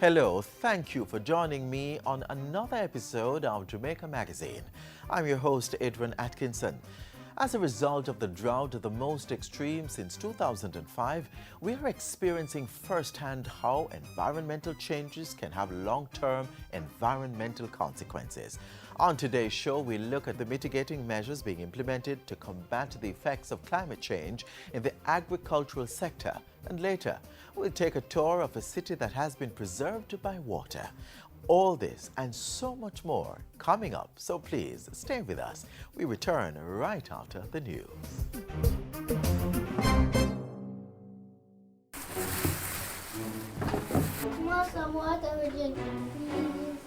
Hello, thank you for joining me on another episode of Jamaica Magazine. I'm your host, Adrian Atkinson. As a result of the drought, the most extreme since 2005, we are experiencing firsthand how environmental changes can have long-term environmental consequences. On today's show, we look at the mitigating measures being implemented to combat the effects of climate change in the agricultural sector. And later, we'll take a tour of a city that has been preserved by water. All this and so much more coming up, so please stay with us. We return right after the news. Want some water with drink, please?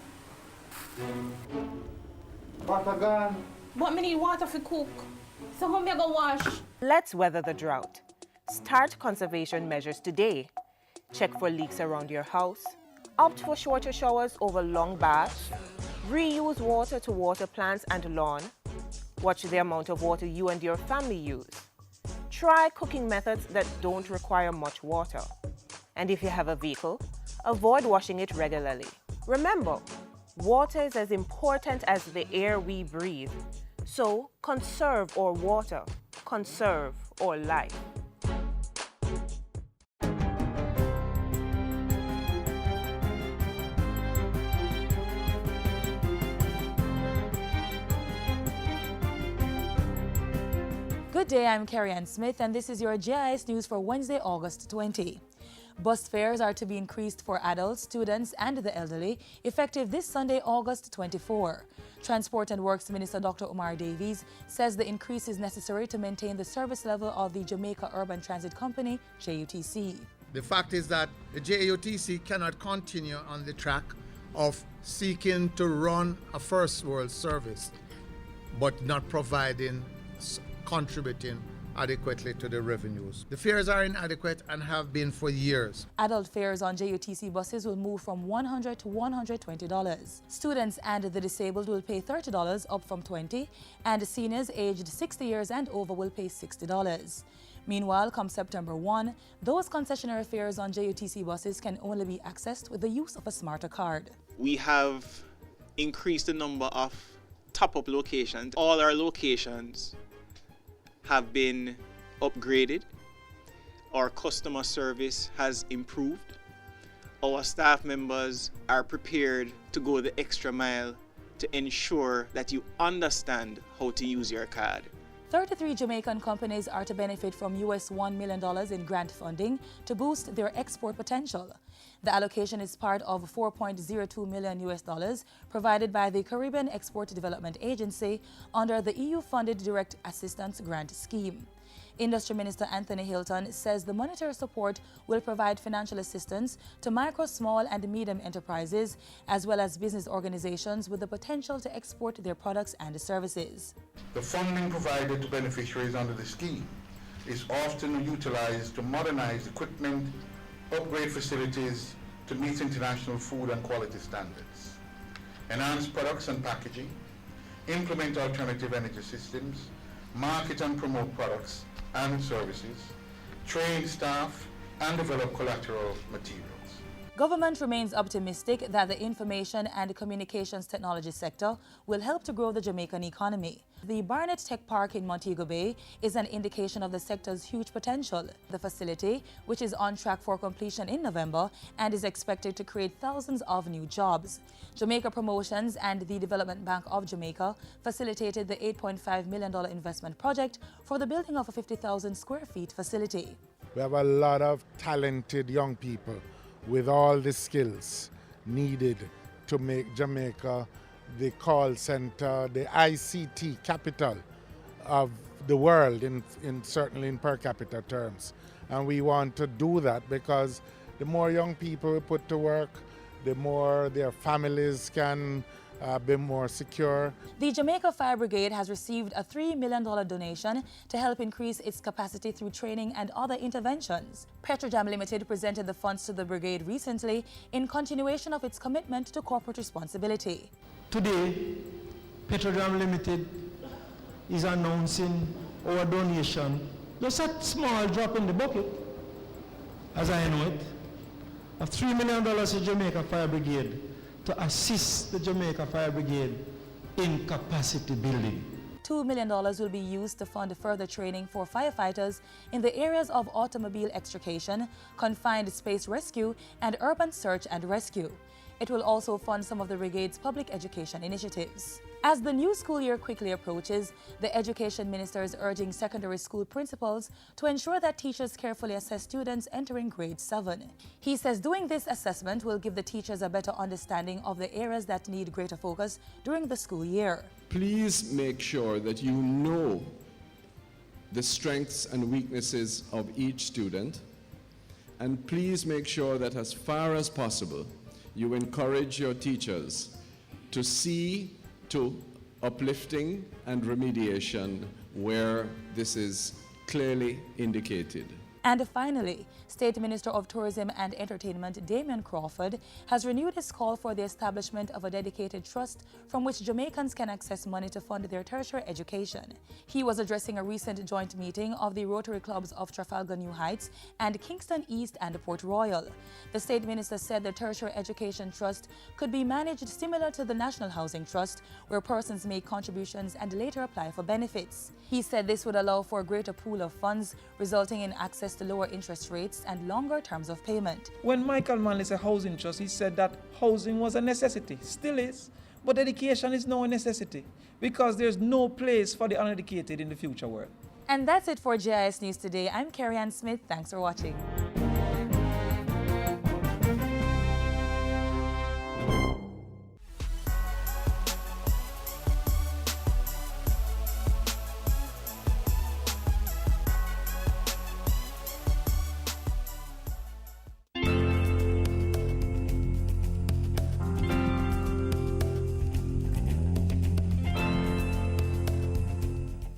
Water gone. But me need water for cook. So how me go wash? Let's weather the drought. Start conservation measures today. Check for leaks around your house. Opt for shorter showers over long baths. Reuse water to water plants and lawn. Watch the amount of water you and your family use. Try cooking methods that don't require much water. And if you have a vehicle, avoid washing it regularly. Remember, water is as important as the air we breathe. So conserve our water, conserve our life. Good day, I'm Carrie Ann Smith, and this is your GIS News for Wednesday, August 20. Bus fares are to be increased for adults, students, and the elderly, effective this Sunday, August 24. Transport and Works Minister Dr. Umar Davies says the increase is necessary to maintain the service level of the Jamaica Urban Transit Company, JUTC. The fact is that the JUTC cannot continue on the track of seeking to run a first world service, but not contributing adequately to the revenues. The fares are inadequate and have been for years. Adult fares on JUTC buses will move from $100 to $120. Students and the disabled will pay $30, up from $20, and seniors aged 60 years and over will pay $60. Meanwhile, come September 1, those concessionary fares on JUTC buses can only be accessed with the use of a smarter card. We have increased the number of top-up locations. All our locations have been upgraded. Our customer service has improved. Our staff members are prepared to go the extra mile to ensure that you understand how to use your card. 33 Jamaican companies are to benefit from US $1 million in grant funding to boost their export potential. The allocation is part of $4.02 million provided by the Caribbean Export Development Agency under the EU-funded Direct Assistance Grant Scheme. Industry Minister Anthony Hilton says the monetary support will provide financial assistance to micro, small and medium enterprises as well as business organizations with the potential to export their products and services. The funding provided to beneficiaries under the scheme is often utilized to modernize equipment, upgrade facilities to meet international food and quality standards, enhance products and packaging, implement alternative energy systems, market and promote products and services, train staff, and develop collateral materials. Government remains optimistic that the information and communications technology sector will help to grow the Jamaican economy. The Barnett Tech Park in Montego Bay is an indication of the sector's huge potential. The facility, which is on track for completion in November and is expected to create thousands of new jobs. Jamaica Promotions and the Development Bank of Jamaica facilitated the $8.5 million investment project for the building of a 50,000 square feet facility. We have a lot of talented young people with all the skills needed to make Jamaica the call center, the ICT capital of the world, certainly in per capita terms. And we want to do that because the more young people we put to work, the more their families can be more secure. The Jamaica Fire Brigade has received a $3 million donation to help increase its capacity through training and other interventions. Petrojam Limited presented the funds to the brigade recently in continuation of its commitment to corporate responsibility. Today, Petrojam Limited is announcing our donation, just a small drop in the bucket, as I know it, of $3 million to Jamaica Fire Brigade to assist the Jamaica Fire Brigade in capacity building. $2 million will be used to fund further training for firefighters in the areas of automobile extrication, confined space rescue, and urban search and rescue. It will also fund some of the brigade's public education initiatives. As the new school year quickly approaches, the Education Minister is urging secondary school principals to ensure that teachers carefully assess students entering grade 7. He says doing this assessment will give the teachers a better understanding of the areas that need greater focus during the school year. Please make sure that you know the strengths and weaknesses of each student, and please make sure that as far as possible, you encourage your teachers to see to uplifting and remediation where this is clearly indicated. And finally, State Minister of Tourism and Entertainment Damian Crawford has renewed his call for the establishment of a dedicated trust from which Jamaicans can access money to fund their tertiary education. He was addressing a recent joint meeting of the Rotary Clubs of Trafalgar New Heights and Kingston East and Port Royal. The State Minister said the Tertiary Education Trust could be managed similar to the National Housing Trust, where persons make contributions and later apply for benefits. He said this would allow for a greater pool of funds, resulting in access to lower interest rates and longer terms of payment. When Michael Manley said housing trust, he said that housing was a necessity, still is, but education is now a necessity because there's no place for the uneducated in the future world. And that's it for GIS News today. I'm Carrie Ann Smith. Thanks for watching.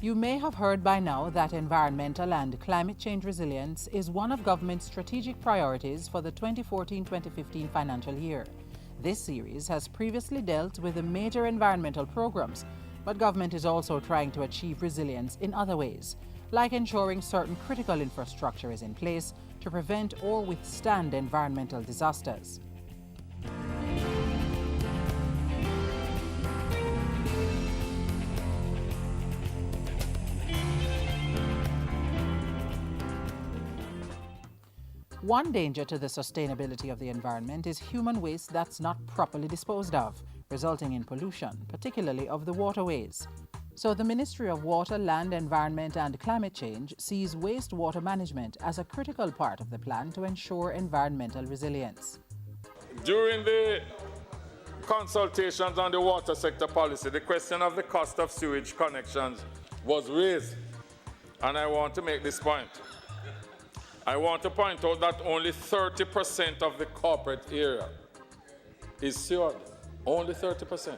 You may have heard by now that environmental and climate change resilience is one of government's strategic priorities for the 2014-2015 financial year. This series has previously dealt with the major environmental programs, but government is also trying to achieve resilience in other ways, like ensuring certain critical infrastructure is in place to prevent or withstand environmental disasters. One danger to the sustainability of the environment is human waste that's not properly disposed of, resulting in pollution, particularly of the waterways. So the Ministry of Water, Land, Environment and Climate Change sees wastewater management as a critical part of the plan to ensure environmental resilience. During the consultations on the water sector policy, the question of the cost of sewage connections was raised. And I want to make this point. I want to point out that only 30% of the corporate area is sewered. Only 30%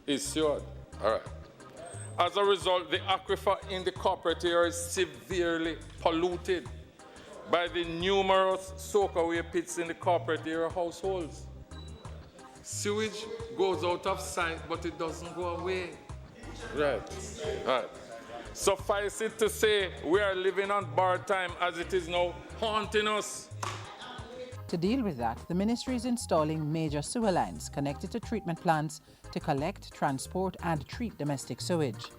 is sewered. All right. As a result, the aquifer in the corporate area is severely polluted by the numerous soak-away pits in the corporate area households. Sewage goes out of sight, but it doesn't go away. Right. All right. Suffice it to say, we are living on borrowed time as it is now haunting us. To deal with that, the ministry is installing major sewer lines connected to treatment plants to collect, transport, and treat domestic sewage.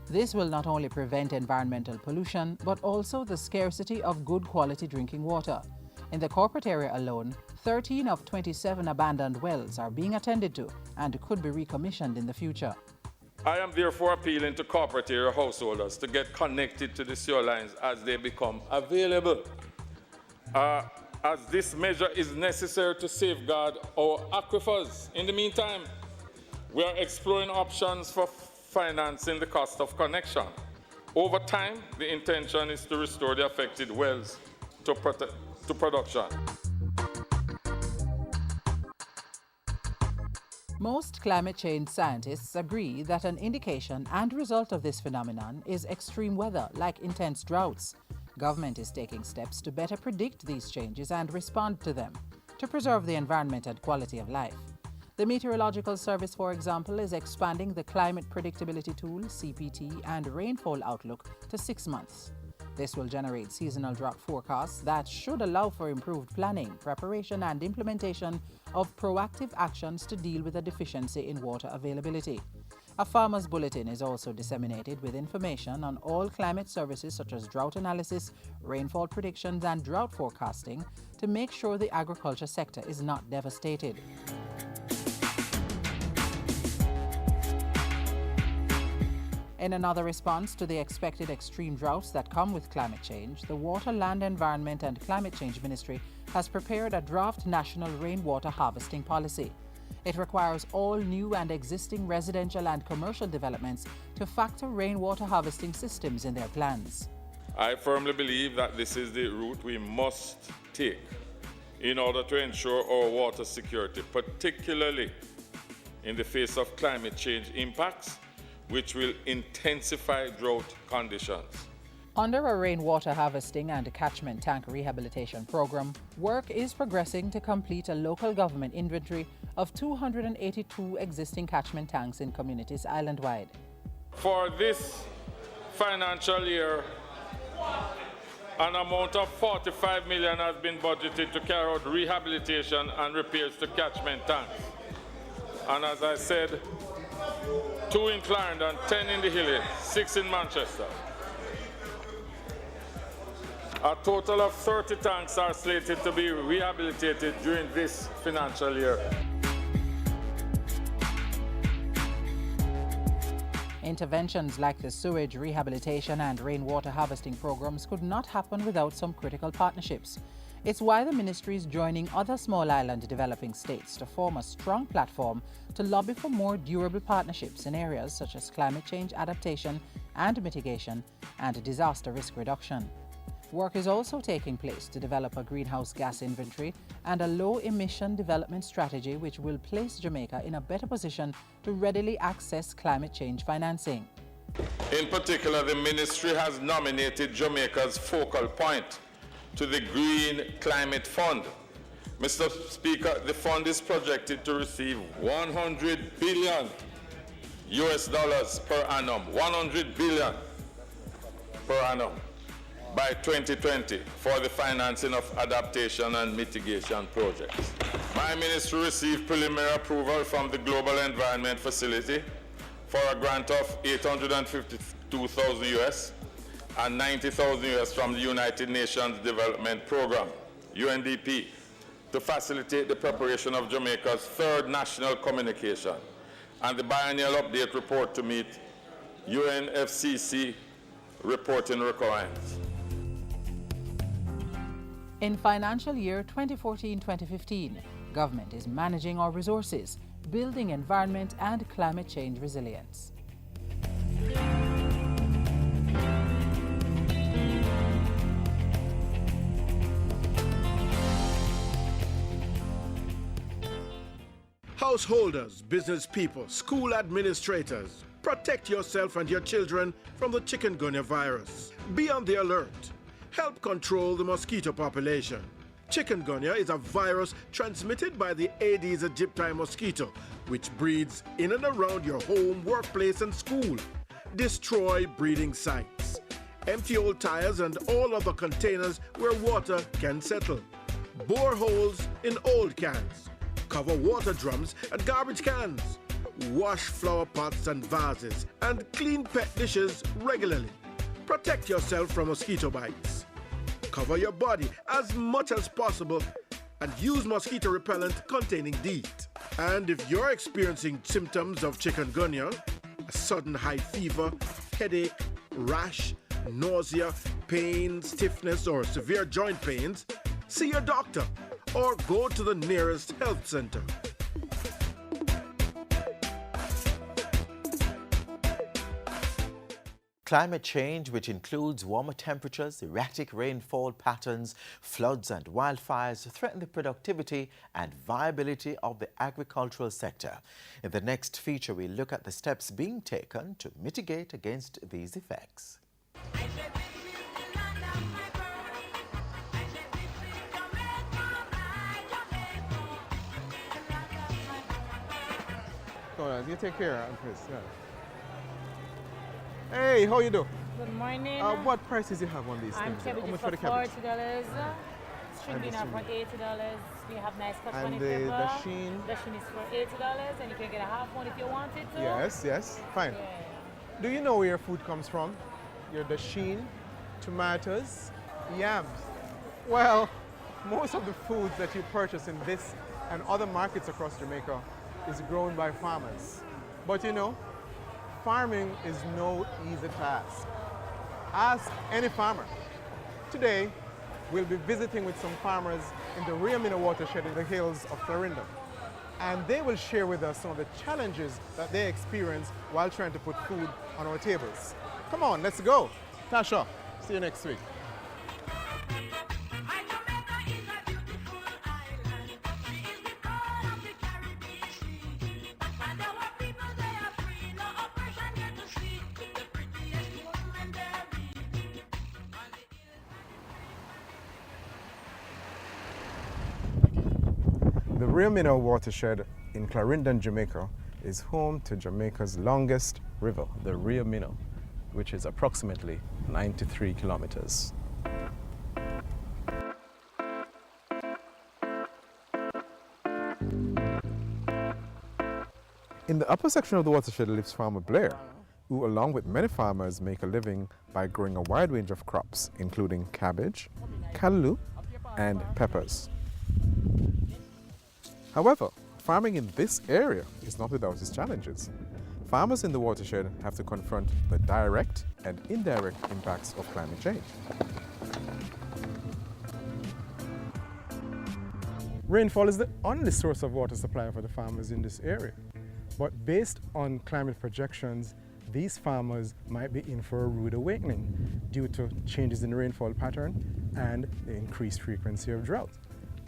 This will not only prevent environmental pollution, but also the scarcity of good quality drinking water. In the corporate area alone, 13 of 27 abandoned wells are being attended to and could be recommissioned in the future. I am therefore appealing to corporate area householders to get connected to the sewer lines as they become available. As this measure is necessary to safeguard our aquifers. In the meantime, we are exploring options for financing the cost of connection. Over time, the intention is to restore the affected wells to production. Most climate change scientists agree that an indication and result of this phenomenon is extreme weather, like intense droughts. Government is taking steps to better predict these changes and respond to them, to preserve the environment and quality of life. The Meteorological Service, for example, is expanding the Climate Predictability Tool, CPT, and Rainfall Outlook to 6 months. This will generate seasonal drought forecasts that should allow for improved planning, preparation, and implementation of proactive actions to deal with a deficiency in water availability. A farmer's bulletin is also disseminated with information on all climate services such as drought analysis, rainfall predictions, and drought forecasting to make sure the agriculture sector is not devastated. In another response to the expected extreme droughts that come with climate change, the Water, Land, Environment and Climate Change Ministry has prepared a draft national rainwater harvesting policy. It requires all new and existing residential and commercial developments to factor rainwater harvesting systems in their plans. I firmly believe that this is the route we must take in order to ensure our water security, particularly in the face of climate change impacts, which will intensify drought conditions. Under a rainwater harvesting and catchment tank rehabilitation program, work is progressing to complete a local government inventory of 282 existing catchment tanks in communities island-wide. For this financial year, an amount of 45 million has been budgeted to carry out rehabilitation and repairs to catchment tanks. And as I said, 2 in Clarendon, 10 in the Hilly, 6 in Manchester. A total of 30 tanks are slated to be rehabilitated during this financial year. Interventions like the sewage rehabilitation and rainwater harvesting programs could not happen without some critical partnerships. It's why the ministry is joining other small island developing states to form a strong platform to lobby for more durable partnerships in areas such as climate change adaptation and mitigation and disaster risk reduction. Work is also taking place to develop a greenhouse gas inventory and a low-emission development strategy which will place Jamaica in a better position to readily access climate change financing. In particular, the ministry has nominated Jamaica's focal point to the Green Climate Fund. Mr. Speaker, the fund is projected to receive $100 billion per annum, 100 billion per annum by 2020 for the financing of adaptation and mitigation projects. My ministry received preliminary approval from the Global Environment Facility for a grant of $852,000 US and $90,000 US from the United Nations Development Program, UNDP, to facilitate the preparation of Jamaica's third national communication and the biennial update report to meet UNFCCC reporting requirements. In financial year 2014-2015, government is managing our resources, building environment and climate change resilience. Householders, business people, school administrators, protect yourself and your children from the chikungunya virus. Be on the alert. Help control the mosquito population. Chikungunya is a virus transmitted by the Aedes aegypti mosquito, which breeds in and around your home, workplace, and school. Destroy breeding sites. Empty old tires and all other containers where water can settle. Bore holes in old cans. Cover water drums and garbage cans. Wash flower pots and vases and clean pet dishes regularly. Protect yourself from mosquito bites. Cover your body as much as possible and use mosquito repellent containing DEET. And if you're experiencing symptoms of chikungunya, a sudden high fever, headache, rash, nausea, pain, stiffness, or severe joint pains, see your doctor or go to the nearest health center. Climate change, which includes warmer temperatures, erratic rainfall patterns, floods and wildfires, threaten the productivity and viability of the agricultural sector. In the next feature, we look at the steps being taken to mitigate against these effects. You take care of Chris. Yeah. Hey, how you do? Good morning. What prices you have on these I'm things? How cabbage much for for the cabbage? $40. String And the bean are for string $80. We have nice cut And bunny the pepper. dasheen? Dasheen is for $80, and you can get a half one if you want it to. Yes, yes, fine. Do you know where your food comes from? Your dasheen, tomatoes, yams. Well, most of the foods that you purchase in this and other markets across Jamaica is grown by farmers. But you know, farming is no easy task. Ask any farmer. Today, we'll be visiting with some farmers in the Rio Mino watershed in the hills of Clarendon. And they will share with us some of the challenges that they experience while trying to put food on our tables. Come on, let's go. Tasha, see you next week. The Rio Mino watershed in Clarendon, Jamaica is home to Jamaica's longest river, the Rio Mino, which is approximately 93 kilometers. In the upper section of the watershed lives Farmer Blair, who along with many farmers make a living by growing a wide range of crops, including cabbage, callaloo, and peppers. However, farming in this area is not without its challenges. Farmers in the watershed have to confront the direct and indirect impacts of climate change. Rainfall is the only source of water supply for the farmers in this area. But based on climate projections, these farmers might be in for a rude awakening due to changes in the rainfall pattern and the increased frequency of drought.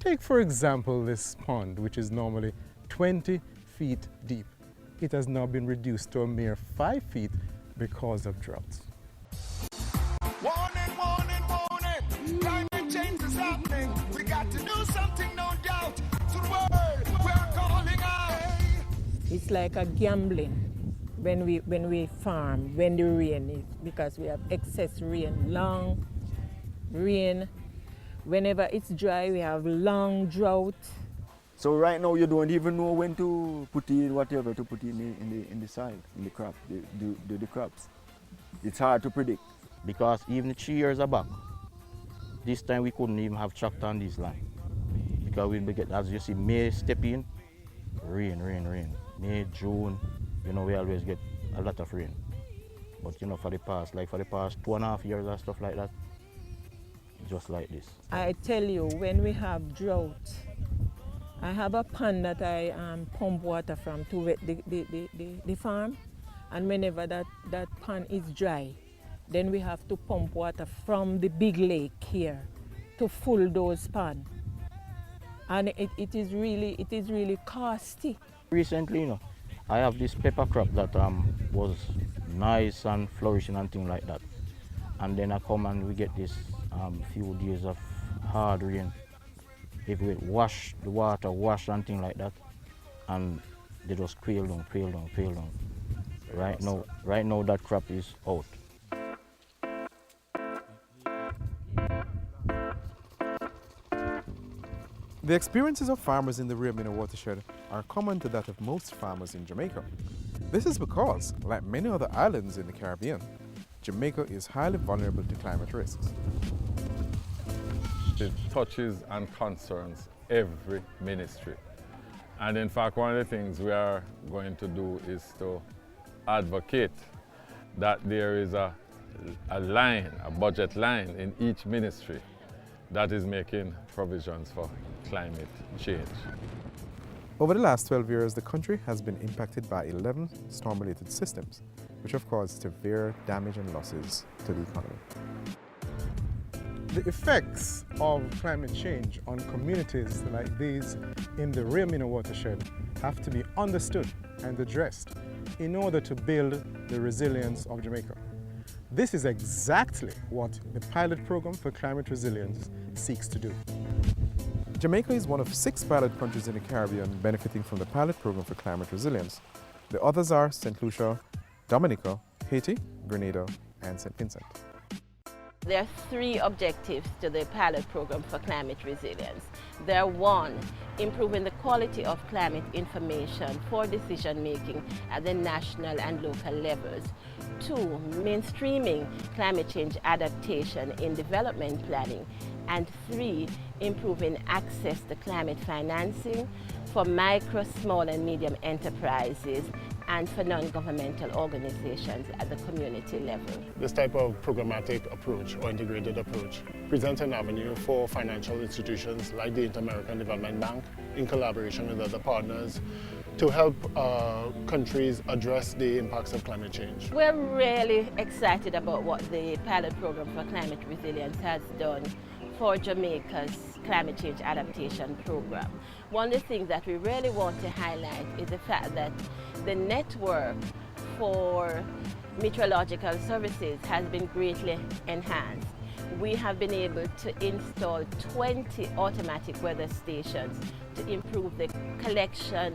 Take, for example, this pond, which is normally 20 feet deep. It has now been reduced to a mere 5 feet because of droughts. Warning, warning, warning! Climate change is happening. We got to do something, no doubt. To the world, we're calling out. It's like a gambling when we farm, when the rain is, because we have excess rain, long rain. Whenever it's dry, we have long drought. So right now you don't even know when to put in whatever to put in the soil, in the crop, the crops. It's hard to predict. Because even 3 years back, this time we couldn't even have tractor on this line. Because we get, as you see, May step in, rain, rain, rain. May, June, you know, we always get a lot of rain. But you know, for the past 2.5 years or stuff like that, just like this. I tell you, when we have drought, I have a pond that I pump water from to wet the farm. And whenever that pond is dry, then we have to pump water from the big lake here to fill those ponds. And it is really costly. Recently, you know, I have this pepper crop that was nice and flourishing and things like that. And then I come and we get this few days of hard rain. If we wash the water, wash and things like that, and they just quail down. Right now that crop is out. The experiences of farmers in the Rio Mino watershed are common to that of most farmers in Jamaica. This is because, like many other islands in the Caribbean, Jamaica is highly vulnerable to climate risks. It touches and concerns every ministry. And in fact, one of the things we are going to do is to advocate that there is a budget line in each ministry that is making provisions for climate change. Over the last 12 years, the country has been impacted by 11 storm-related systems, which have caused severe damage and losses to the economy. The effects of climate change on communities like these in the Rio Mino watershed have to be understood and addressed in order to build the resilience of Jamaica. This is exactly what the pilot program for climate resilience seeks to do. Jamaica is one of 6 pilot countries in the Caribbean benefiting from the pilot program for climate resilience. The others are St. Lucia, Dominica, Haiti, Grenada, and St. Vincent. There are three objectives to the pilot program for climate resilience. There are 1, improving the quality of climate information for decision making at the national and local levels. 2, mainstreaming climate change adaptation in development planning. And 3, improving access to climate financing for micro, small and medium enterprises and for non-governmental organizations at the community level. This type of programmatic approach or integrated approach presents an avenue for financial institutions like the Inter-American Development Bank in collaboration with other partners to help countries address the impacts of climate change. We're really excited about what the pilot program for climate resilience has done for Jamaica's climate change adaptation program. One of the things that we really want to highlight is the fact that the network for meteorological services has been greatly enhanced. We have been able to install 20 automatic weather stations to improve the collection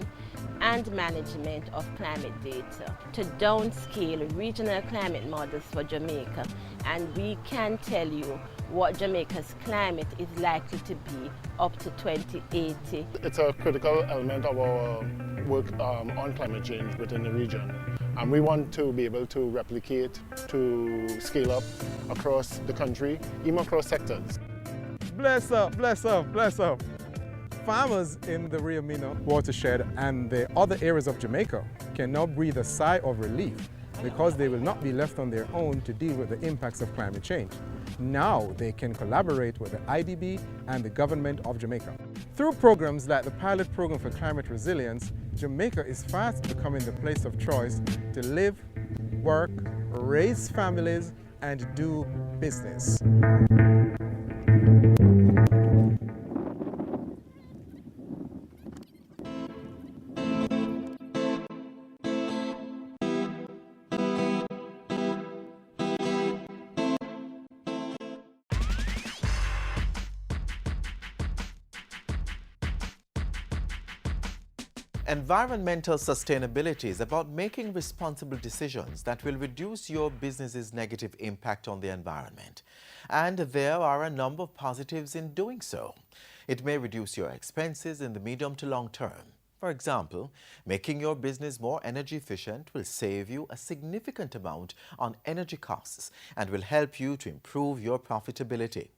and management of climate data, to downscale regional climate models for Jamaica, and we can tell you what Jamaica's climate is likely to be up to 2080. It's a critical element of our work on climate change within the region, and we want to be able to replicate, to scale up across the country, even across sectors. Bless up, bless up, bless up. Farmers in the Rio Mino watershed and the other areas of Jamaica can now breathe a sigh of relief because they will not be left on their own to deal with the impacts of climate change. Now they can collaborate with the IDB and the government of Jamaica. Through programs like the Pilot Program for Climate Resilience, Jamaica is fast becoming the place of choice to live, work, raise families, and do business. Environmental sustainability is about making responsible decisions that will reduce your business's negative impact on the environment. And there are a number of positives in doing so. It may reduce your expenses in the medium to long term. For example, making your business more energy efficient will save you a significant amount on energy costs and will help you to improve your profitability.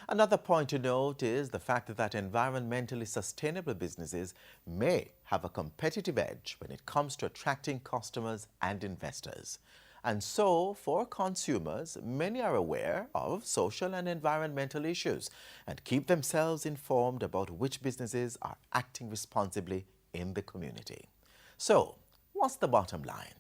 Another point to note is the fact that environmentally sustainable businesses may have a competitive edge when it comes to attracting customers and investors. And so, for consumers, many are aware of social and environmental issues and keep themselves informed about which businesses are acting responsibly in the community. So, what's the bottom line?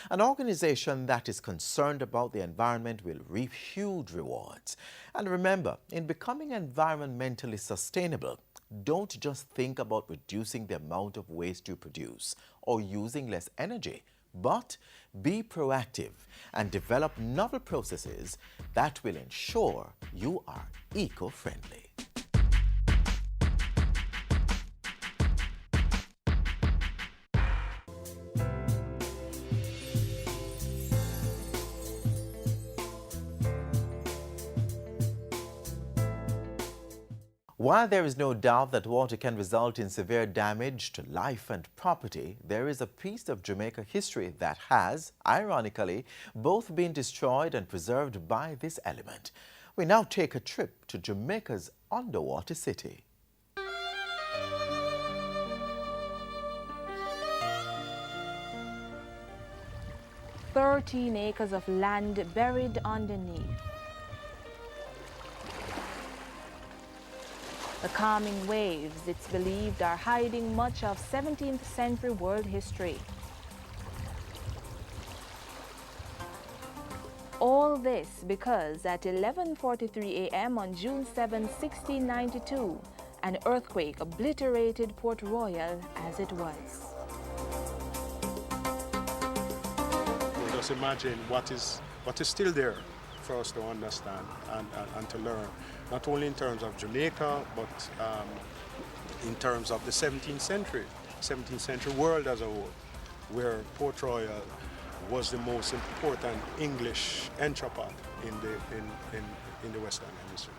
An organization that is concerned about the environment will reap huge rewards. And remember, in becoming environmentally sustainable, don't just think about reducing the amount of waste you produce or using less energy, but be proactive and develop novel processes that will ensure you are eco-friendly. While there is no doubt that water can result in severe damage to life and property, there is a piece of Jamaica history that has, ironically, both been destroyed and preserved by this element. We now take a trip to Jamaica's underwater city. "13 acres of land buried underneath. The calming waves, it's believed, are hiding much of 17th century world history. All this because at 11:43 a.m. on June 7, 1692, an earthquake obliterated Port Royal as it was. Just imagine what is still there for us to understand and to learn, not only in terms of Jamaica, but in terms of the 17th century world as a whole, where Port Royal was the most important English entrepot in the Western Hemisphere.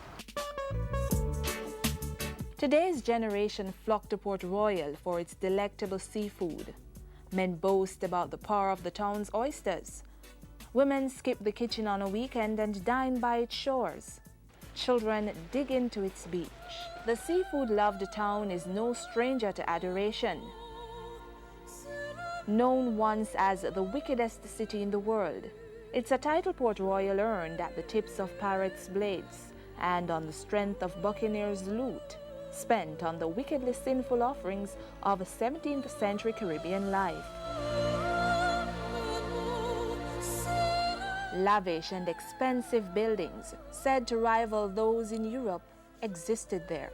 Today's generation flock to Port Royal for its delectable seafood. Men boast about the power of the town's oysters. Women skip the kitchen on a weekend and dine by its shores. Children dig into its beach. The seafood-loved town is no stranger to adoration. Known once as the wickedest city in the world, it's a title Port Royal earned at the tips of pirates' blades and on the strength of buccaneers' loot, spent on the wickedly sinful offerings of a 17th century Caribbean life. Lavish and expensive buildings, said to rival those in Europe, existed there.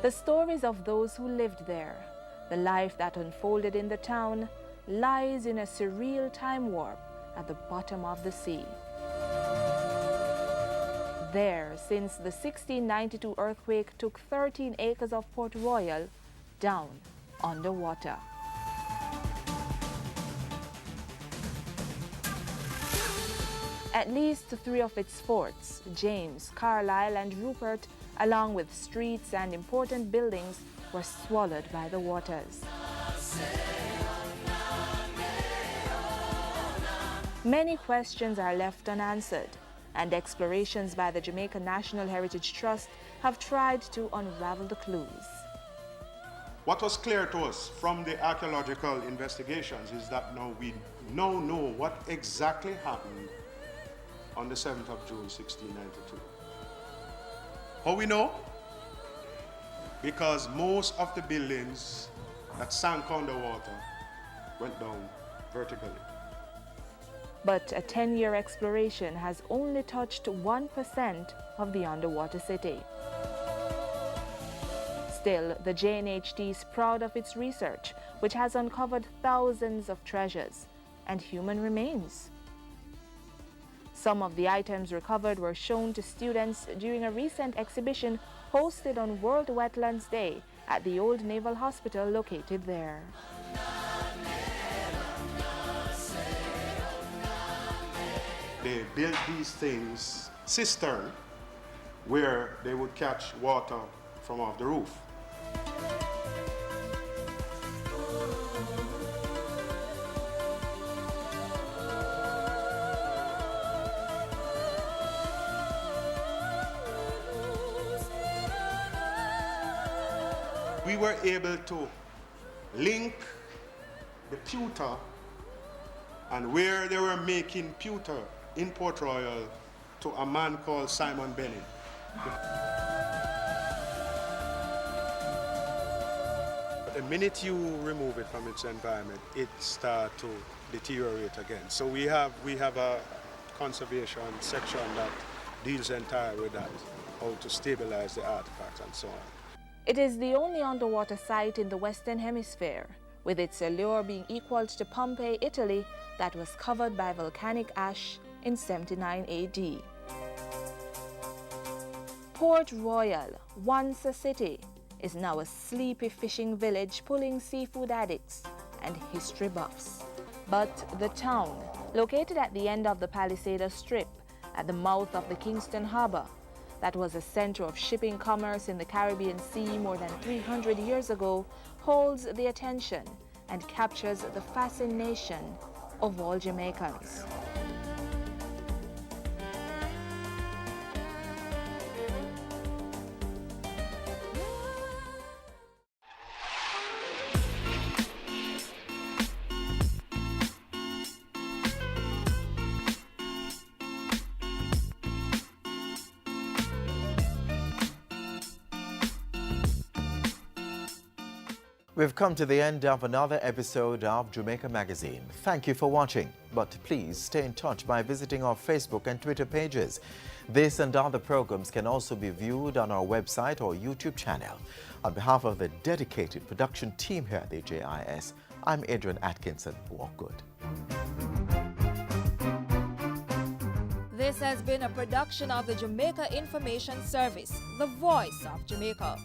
The stories of those who lived there, the life that unfolded in the town, lies in a surreal time warp at the bottom of the sea. There, since the 1692 earthquake took 13 acres of Port Royal down underwater. At least 3 of its forts, James, Carlisle, and Rupert, along with streets and important buildings, were swallowed by the waters. Many questions are left unanswered, and explorations by the Jamaica National Heritage Trust have tried to unravel the clues. What was clear to us from the archaeological investigations is that now we now know what exactly happened on the 7th of June, 1692. How we know? Because most of the buildings that sank underwater went down vertically. But a 10-year exploration has only touched 1% of the underwater city. Still, the JNHT is proud of its research, which has uncovered thousands of treasures and human remains. Some of the items recovered were shown to students during a recent exhibition hosted on World Wetlands Day at the Old Naval Hospital located there. They built these things, cistern, where they would catch water from off the roof. We were able to link the pewter and where they were making pewter in Port Royal to a man called Simon Bennett. The minute you remove it from its environment, it starts to deteriorate again. So we have a conservation section that deals entirely with that, how to stabilize the artifacts and so on. It is the only underwater site in the Western Hemisphere, with its allure being equal to Pompeii, Italy, that was covered by volcanic ash in 79 AD. Port Royal, once a city, is now a sleepy fishing village pulling seafood addicts and history buffs. But the town, located at the end of the Palisades Strip, at the mouth of the Kingston Harbor, that was a center of shipping commerce in the Caribbean Sea more than 300 years ago, holds the attention and captures the fascination of all Jamaicans. We've come to the end of another episode of Jamaica Magazine. Thank you for watching, but please stay in touch by visiting our Facebook and Twitter pages. This and other programs can also be viewed on our website or YouTube channel. On behalf of the dedicated production team here at the JIS, I'm Adrian Atkinson. Walk good. This has been a production of the Jamaica Information Service, the voice of Jamaica.